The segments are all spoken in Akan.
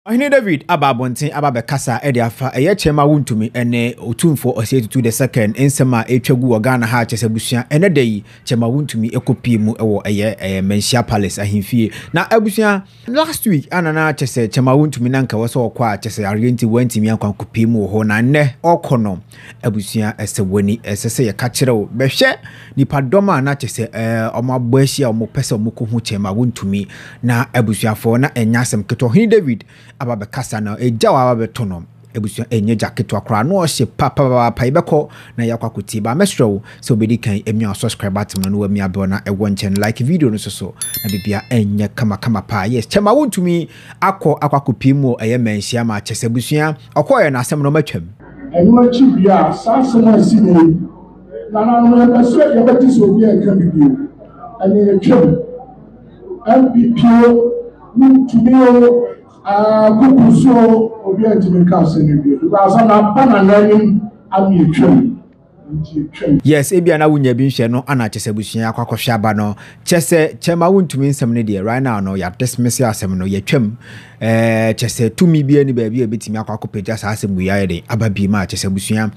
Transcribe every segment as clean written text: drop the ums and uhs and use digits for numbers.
Ohene David ababonten ababekasa ediafa chema Wontumi ene Otumfour Osietutu the second ensema etwagu Ghana ha chesebusua ene dey chema Wontumi ekopi mu ewo Mensia Palace ahimfie na abusua last week anana chese chema Wontumi nanka woso okwa chese arenti wantimi ankopi mu ho na ne okono abusua esewoni esese ye ka kire wo behwe nipadoma na chese omabwahia omopese omokohu chema Wontumi na abusuafo na enyasem keto Ohene David ababekasa na ejawa ababetono ebusua enye jacket akra no ohye papa ibeko na yakwakuti ba mesro so obedi kan emia subscribe button no wami abe na ewo nchen like video no so na bibia enye kama pa yes chema Wontumi akwakupi mu Mensia ma chese busua okoye na asem no matwam enu achi bia sasem asini na no yebeso yebetiso obi aka bibio ani etwam MPP Wontumi kukuso obi antimeka senebie because na bana nanim amietwem. Yes, ebia na wunya bi nhwe no ana chese busua akwakohwe aba no chese chema Wontumi nsem ne de right now no ya dismiss asem no ya twam chese tumi bia ni ba bia betimi akwakopeja sa asem bu ya de aba bi ma chese busua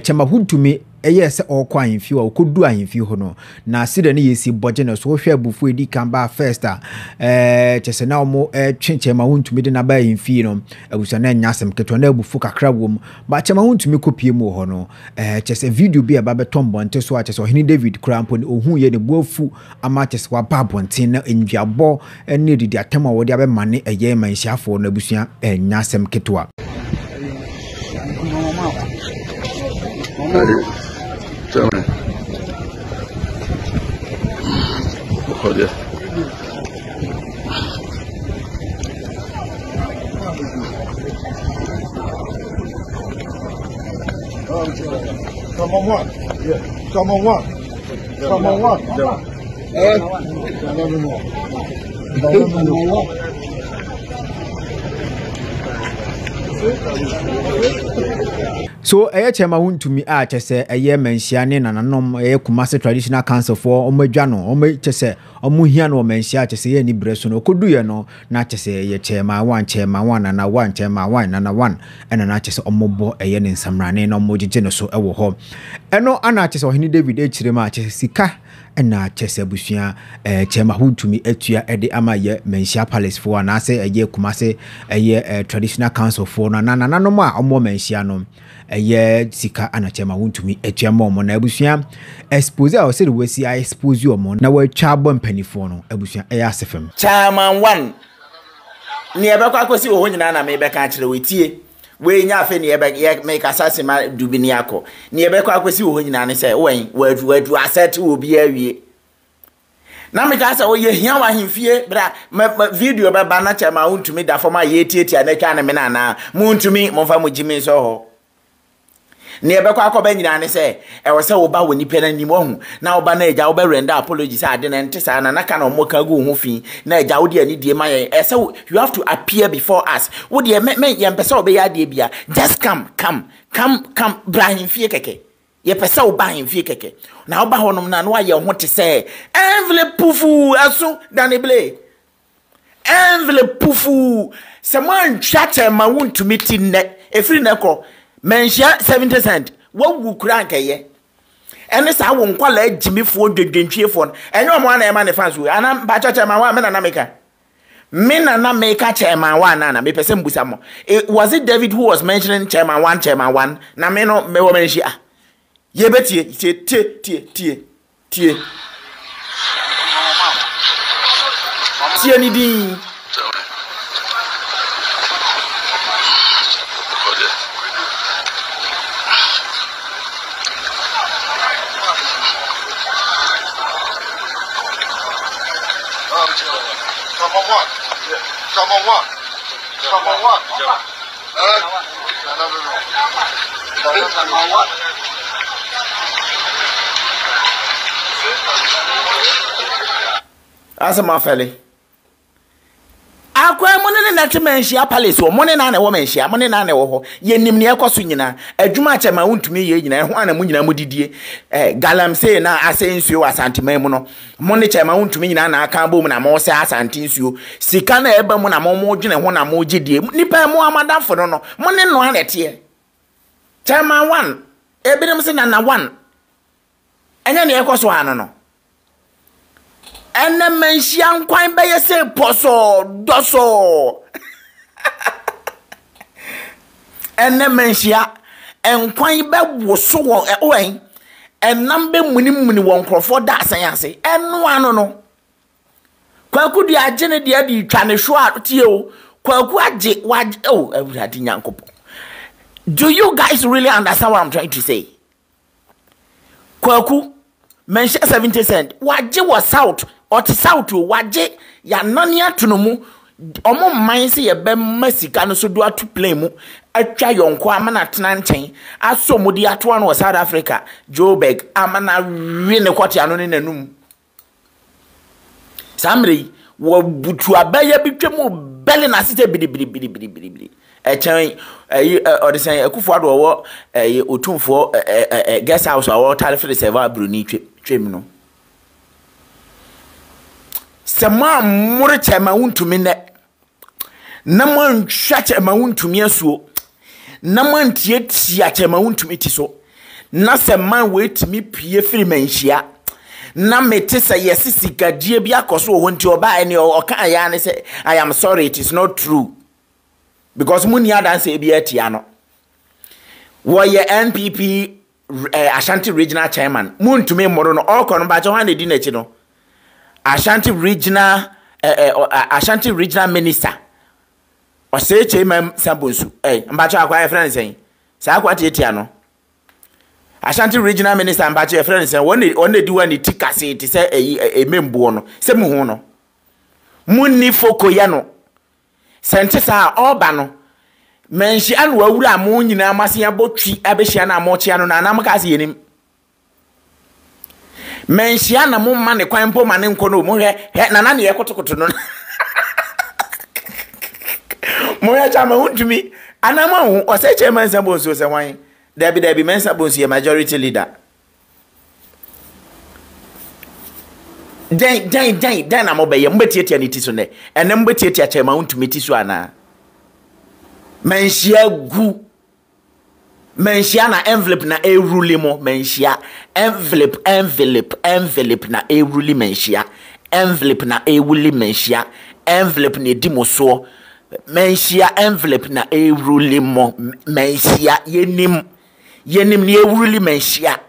chema Wontumi yes okwa ahimfi wa okodu ahimfi ho no na sida ne yesi boje no so hwe abufu edi kan ba first chese na omo chema Wontumi de na ba ahimfi no abusa na nyasem keto na abufu kakra wom ba chema Wontumi kopie mu ho no chese video bi aba betombo nte so chese Ohene David krampo ohun ye ne boafu ama chese wa babonten na enduabo ne didi atema wo de abe mane mansiafo na abusua nyasem keto Come on one. Yeah. Come on one. Come on one. So chema Wontumi chese Mensia ne nananom Kumasi Traditional Council for omadwa no chese omuhia no Mensia chese ye ni breso no koduye no na chese chema one na one chema one na one ena na chese omobo ne nsamrane no mojije no so ewo ho eno ana chese Ohene David echirema chese sika ena chese busua chema Wontumi atua ede ama ye Mensia Palace for na se Kumasi Traditional Council for na nananom a omo Mensia no sika ana chema Wontumi atua mo na abusua expose o se we si expose o mo na wa twa bo mpanifo no abusua asefem chairman 1 ni ebekwa akosi wo nyina na me beka akire wetie we nya afa ni ebe make asase ma dubini akọ ni ebekwa akosi wo nyina ne se wen wadu asset obi awie na me ka sa wo ye hia wa himfie bra video be ba na chema Wontumi da forma ye tietia na twa na me na Wontumi mo fa mo jimi so ho ni ebekwa akoba nyina ne se ewo se wo ba woni pena nim ohu na wo ba na eja wo be render apology sa ade na ntesa na naka na omoka gu hu fi na eja wo de ani die ma ye se you have to appear before us wo de me ye mpesa wo be ya de bia just come Brahim fie keke ye pesa wo ba him fie keke na wo ba honom na no aye ho te se envelope pufu aso danebele envelope pufu se man twa ma Wontumi ti ne efiri ne ko Mensia 70 cent wo wu kura nkeye ene sa wo nkwala agimifo dwedwentwiefo enyo mo na ema ne fans we ana ba cha ma wa me na meka chairman 1 na me pese mbusa mo was it David who was mentioning chairman 1 na me no me wo menhia ye betie tie tie ni din Come on one. Asa ma fele akwa mo ne Money na te menhia palace wo money na wo menhia money na wo ho ye nim ne ekoso nyina adwuma Chairman Wontumi ye nyina ho ana mu nyina mu didie galamsey na asensuo Asanteman mu no money Chairman Wontumi nyina na aka bom na mo se asantensuo sika na eba mu na mo dwene ho na mo gidie nipa mo amadafo no money no anete Chairman 1 ebinim se na 1 enya ne ekoso ano no ene menhia nkwan beye se poso doso ene menhia enkwan be woso wo oen enam be munimuni won krofo da asan ase eno ano no kwaku di agene de adi twa ne hwo atie o kwaku age wage oh awurade nyankopo. Do you guys really understand what I'm trying to say? Kwaku menhia 70 cent wage was south or to south waje ya nania tunumu omo man se ye be masika no so do atu play mu atwa yonko amana tena nchen aso mu di ato no South Africa Joburg amana wi ne kwoti ano ne nanum samri wo butu abaya bitwemu bele na site bidi echan odisen akufo-addo wo Otumfour guest house wo tariff reservoir bruni twem no Sama mure Chairman Wontumi ne na man hwa Chairman Wontumi asuo na man tie Chairman Wontumi ti so na sema wetimi pie firi manhia na mete say yesisi gadie bi akoso wo nti oba ene oka ya ne say I am sorry it is not true because muni adanse e bi atia no wo ye NPP Ashanti regional chairman Wontumi moro no okọ no ba je wan di na chi no Ashanti regional minister o say chairman Sabonsu mbacho akwa e friend say sa akwa tietia no Ashanti regional minister mbacho e friend say won di one tikase ti say membo no say mu hu no munni foko ya no sente sa oba no menhia no wawura amu nyina amase ya botwi abehia na amochia no na anamka se yenim menhia na mo ma ne kwan po ma ne nko no mo hwe na na ne yekotokoto no mo ya chama Wontumi anama hu o se chairman Sabonsu se wan Debbie mensa Sabonsu ye majority leader den na mo be ye mbetietia ni tiso ne ene mbetietia Chairman Wontumi tiso ana menhia gu menhia na envelope na eruli mo menhia envelope na eruli menhia envelope na ewuli menhia envelope na dimoso menhia envelope na eruli mo menhia yenim ni ewuli menhia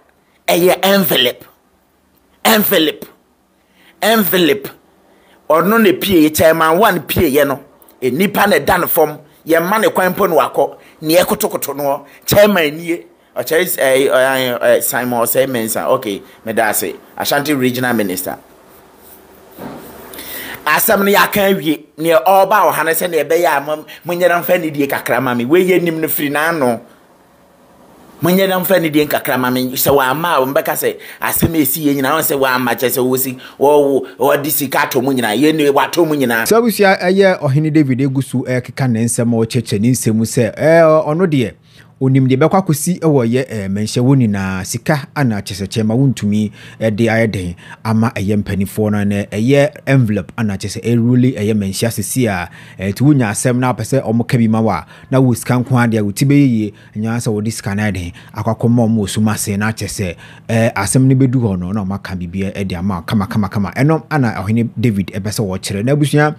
eye envelope orno ne pie Chairman 1 pie ye no enipa na dan form ye ma ne kwan po no akọ ne ekotokoto no chairman nie o chai Simon say mensa okay me da say Ashanti regional minister asam ne yakan wie ne oba Ohene se ne be ya munyera mfa ne die kakra ma me we ye nim no firi na no munyera mfa ne die kakra ma me se wa ma mbeka se asem esi ye nyina won se wa ma che se wosi wo disikato mu nyina ye ne wato mu nyina sabusia eye Ohene David egusu keka ne nsem o cheche ne nsem se ono de onim de bekwa kosi ewo ye menhye woni na sika ana chese Chairman Wontumi de ayeden ama eye mpanifo no na eye envelope ana chese eruli eye menhye sisi a ti wonya asem na pese omoka bi mawa na wo sika nko ade wotibe ye nya sa wo disika na den akwakomo mo osumase na chese asem ne bedu ho no na maka bibia de ama kama eno ana Ohene David ebese wo kire na busua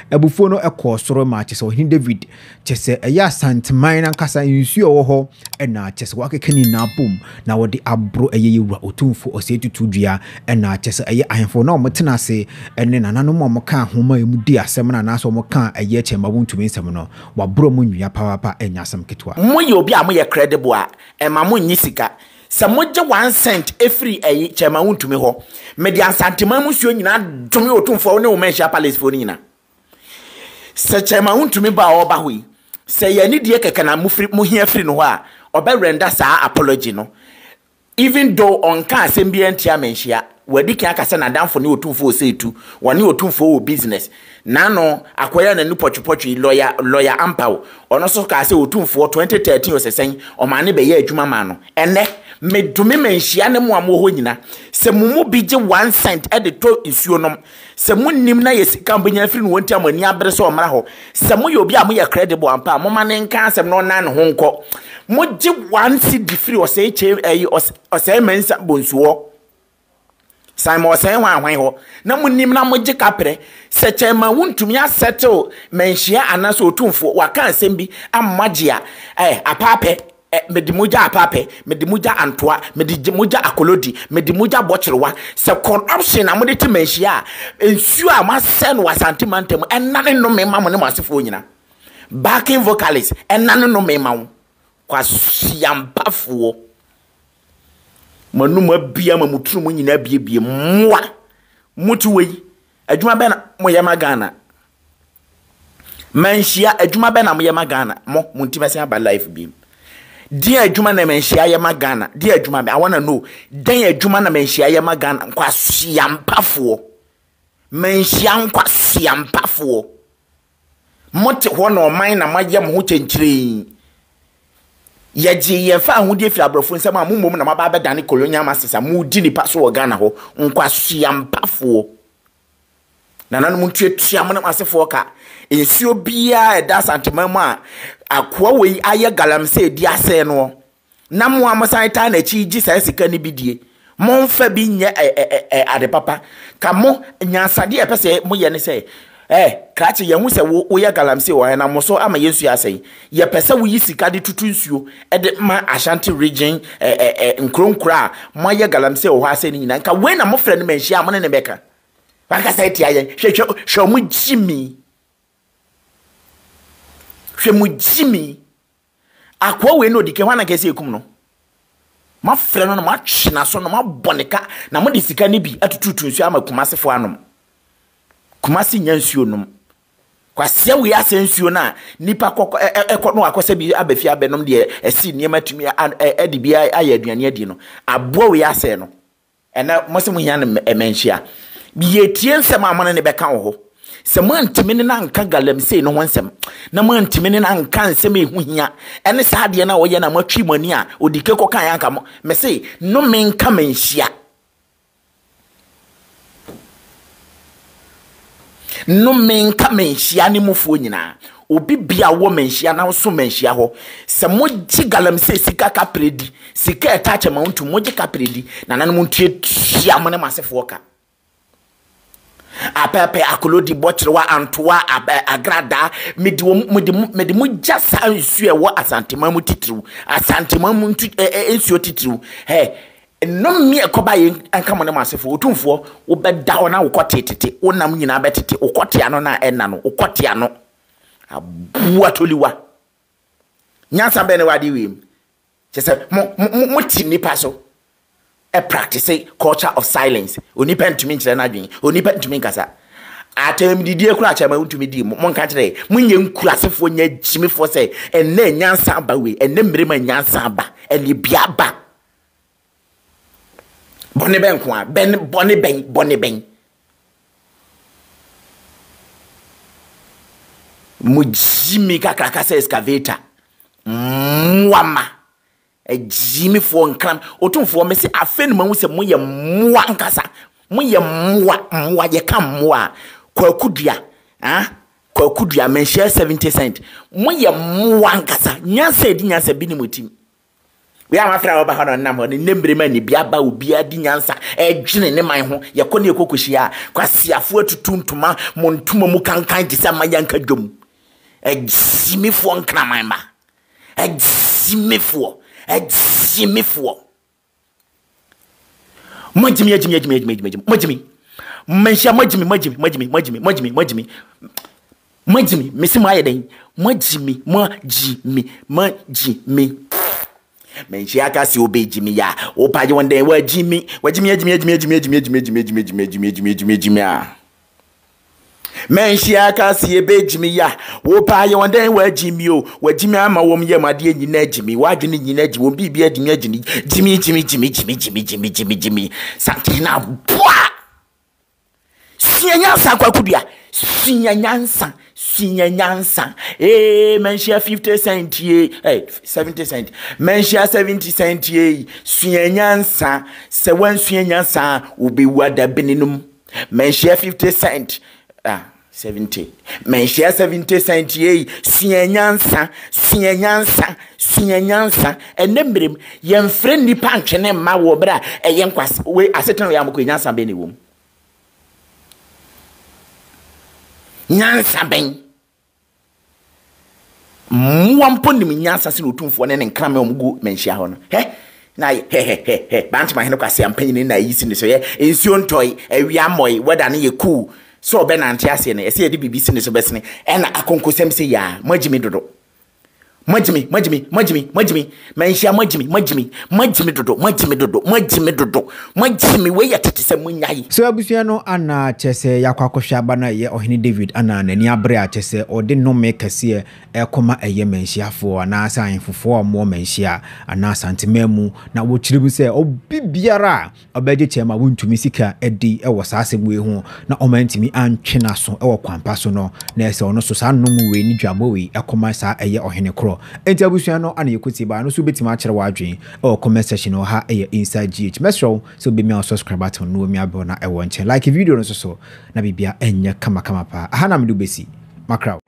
ebufuo no ekosoro ma chese Ohene David chese eye Asanteman na nkasa nsuo ho ena chese wakekani na bom na wode abro eyewura Otumfour osietutu dua ena chese eye ahemfo na omotena se ene nanano mo ka homa emu di asem na naso mo ka eye Chairman Wontumi nsem no wabro mo nwia papa enya asem ketwa mo ye obi a mo ye credible a ema mo nyi sika se mo je 1 cent efri eye Chairman Wontumi ho me di Asanteman musuo nyina dome Otumfour ne o menhia palace fo nyina se Chairman Wontumi ba oba hoi se ye ni die keke na mu hia free no ho a obe render sa apology no even though on ka asem bi entia menhia wadi kan aka se na danfo ne Otumfour say tu woni Otumfour business na no akoya na nupotwopotwe lawyer ampaw ono so ka se Otumfour 2013 osesen o ma ne be ye adwuma ma no ene medumi menhia ne mo amo ho nyina se mumu bi je 1 cent e de to isuo nom se munnim na yesika mbanya firi no wonti amani abre so omra ho se mo yo bi a mo ye credible ampa mo ma ne nka asem no na ne ho nko mo je 1 cedi free o se o se mensa bonsuo Simon say hwan ho na munnim na mo je kapre se chema Wontumi asettle menhia anaso Otumfour waka asem bi amagye a apape medi moja apape medi moja antoa medi moja akolodi medi moja bochrewa se corruption na mo de menhia ensu a masen wa Asanteman tem enane no me ma mo ne masefo nyina backing vocalist enane no me ma wo kwa siampafo manuma bia ma muturu mu nyina bie mwa mutu wei adwuma be na mo ye magana menhia adwuma be na mo ye magana mo muntimase aba life bi di adwuma na menhia ye magana di adwuma be I wanna know den adwuma na menhia ye magana kwa siampafo menhia kwa siampafo mote ho na oman na maye mo ho chenkyire yaji ye fa ahudie fi abrofo nsem a mummom na maba bedane colonial masters mu di ni paso Ghana ho nkwa siampafo nanan mu tuatua mo na masefo ka ensuo bia eda Asanteman mu a akwa wei aye galamse di ase no na mo amosan ta na chi gi sa sika ni bidie mo mfa bi nye ade papa ka mo nyansade e pese mo ye ne se krachi ye hu se wo ye galamse wo na mo so ama yesu asai ye pese wo yi sika de tutu nsuo e de ma Ashanti region nkronkra mo ye galamse wo asai ni nyina nka we na mo frɛ no menhia mo ne beka baka sai tia ye hwe mo jimi hwe mo jimi akwa we no dike hwana kese ekum no ma frɛ no ma twena so no ma boneka na mo de sika ni bi atututu nsuo ama kumasefo anom Kumasi nyansuo num kwase we asensuo na nipa kokko no akosa bi abafi abenom de esi niema tumi ade bi aye aduane adi no abo we ase no ena mose muhia na emenhia bi yetie nsem amane ne beka wo ho se mo antimi ne na nka galamse no ho nsem na mo antimi ne na nka nsem ehu hia ene sa de na wo ye na matwi mani a odike kokan yanka mo me se no menka menhia no menka menhia ne mufo nyina obi bia wo menhia na so menhia ho se mo gi galamse sika kapredi sika etache ma untu mo gi kapredi na nan mo ntua mo ne masefo ka apepe akolodi bochrewa antoa agrada medi mo jasa nsu e wo Asanteman mu titru Asanteman mu nsu titru no me ekoba ye anka mo ne masefo Otumfour wo beda ona wo kotetete wonam nyina betete wo kote ano na enna no wo kote ano abua toliwa nyansa be ne wadi wim chese mo tini paso practice culture of silence onipa ntumi nkyere na adwen onipa ntumi nkasa atem didie kura chama Wontumi di mo nka kyere munye nkurasefo nya jimifo se enne nyansa aba we enne mmerema nyansa aba enne bia aba Bonne ben kwa bonne ben mujimi kakraka se excavator mwama jimi fo nkram Otumfour me se afen ma hu se moye mwa nkasa moye mwa ye kam mwa kwa kudua menhia 70 cent moye mwa nkasa nyansa di nyansa bi ni motim we am afra oba hono nam ho ne nembrema ni bia ba obi adi nyansa edwene ne man ho ye kɔ ne ekokohia kwasiafo atutu ntoma mo ntoma mu kankan de sama yanka dwom ejimifo nkraman ba ejimifo majimi mesimo ayeden majimi menhia ka si obejimi ya opaje wonde wajimi Menshia kasi ebe Jimmy ya. Wopa ye wande we Jimmy o. We Jimmy ama wom ye madie nyina Jimmy. Wadwene nyina Jimmy. Wom bibia Jimmy Jimmy. Santina boa. Sianyansa kwa kudua. Sianyansa. Menshia 50 cent ye. 70 cent. Menshia 70 cent ye. Sianyansa. Se wan sianyansa ubi wada beninum. Menshia 50 cent. 70. Menshia 70 cent ye. Sianyansa. Enembrem yen friend ni panchene ma wo bra yen kwas we asetan ya mko nyansa be ni wom. Nyansa ben. Mwampo ni nyansa si Otumfour ne nkran me omgu menshia ho no. Na Bantama hene kwase ampanyin na yisi ni so ye ensuo ntoi awia moy weda ne ye cool so be na antiase ne ese ye di bibisi ni so besene na akonkosem se ya magimi dodo Majimi menshia majimi dodo we yatete se munyai. So abusua no ana chese yakwakwohwa ba na ye Ohene David ana nani abre a chese ode no make kase ekoma eye menshiafo na asanfofo mo menshia ana Asanteman mu na wo chiribu se obibiara obeje chema Wontumi sika edi ewo saasebwe ho na omantimi antwena so ewo kwampa so no na ese ono so sa nomu we ni dwabo we ekoma sa eye Ohene kro enti abusua no ana yekuti ba no so betima akere wadwen o comment section o ha eye inside GH mesro so be me on subscribe button no mi abo na e wonche like video no so na bibia enye kama pa aha na me do besi makra